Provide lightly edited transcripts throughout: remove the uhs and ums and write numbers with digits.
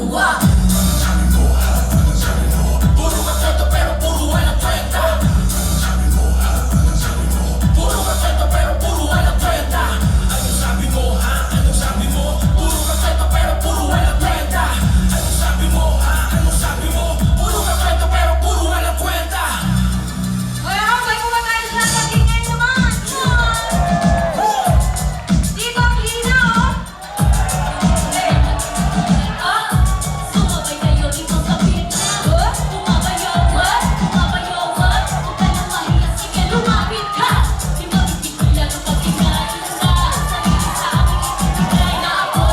mauwa. Puro kontrento pero puro walang kwenta. Puro kontrento pero puro walang kwenta. Anong sabi mo ha? Anong sabi mo? Puro kontrento pero puro walang kwenta. Anong sabi mo ha? Anong sabi mo? Puro kontrento pero puro walang kwenta. Hoy, may kumakain sa nagingay naman! Di ba ang lina, oh? Sumabay kayo dito sa pita. Bumabayaw, bumabayaw, huwag ka nang mahiya, sige lumapit ka. Di mabibigyan ang pagkikain ka. Sarili sa aking ibibigay na ako.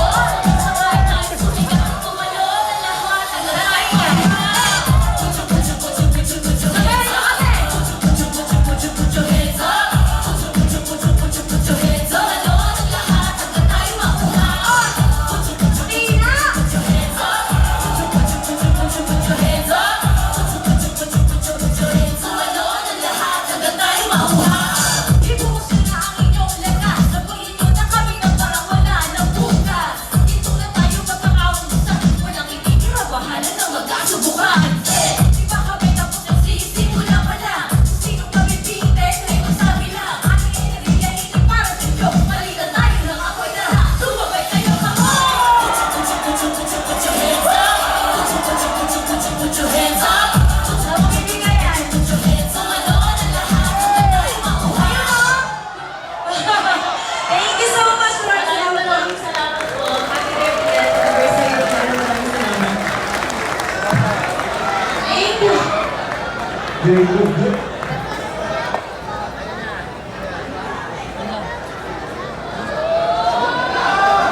Sabay tayo sumigat, tumayo na lahat. Ang lahat ay Sabay na kami! Put your hands up. Put your hands up. Tumalon ang lahat hanggang tayo mauna. Lina! Put your hands up. Put your hands up. Put your hands up. Tumalon ang lahat hanggang tayo mauna. Ibuhos nyo na ang inyong lakas. Sabihin nyo na kami ng parang wala ng bukas. Dito na tayo magkakaungusan. Walang ititira, bahala na magkasubukan. Di ba kami tapos nagsisimula pa lang? Kung sinong mabibigay, sa'yo masabi lang. Aking enerhiya hindi para sa inyo. Malitan tayo ng ako'y lahat. Sumabay kayo, come on! Put your hands up. Put your hands up. Sa mabibigayan. Put your hands up. Tumalon ang lahat hanggang tayo mauna. Thank you so much, Lord. Maraming salamat po. Happy birthday, anniversary, maraming salamat. Thank you. Very good.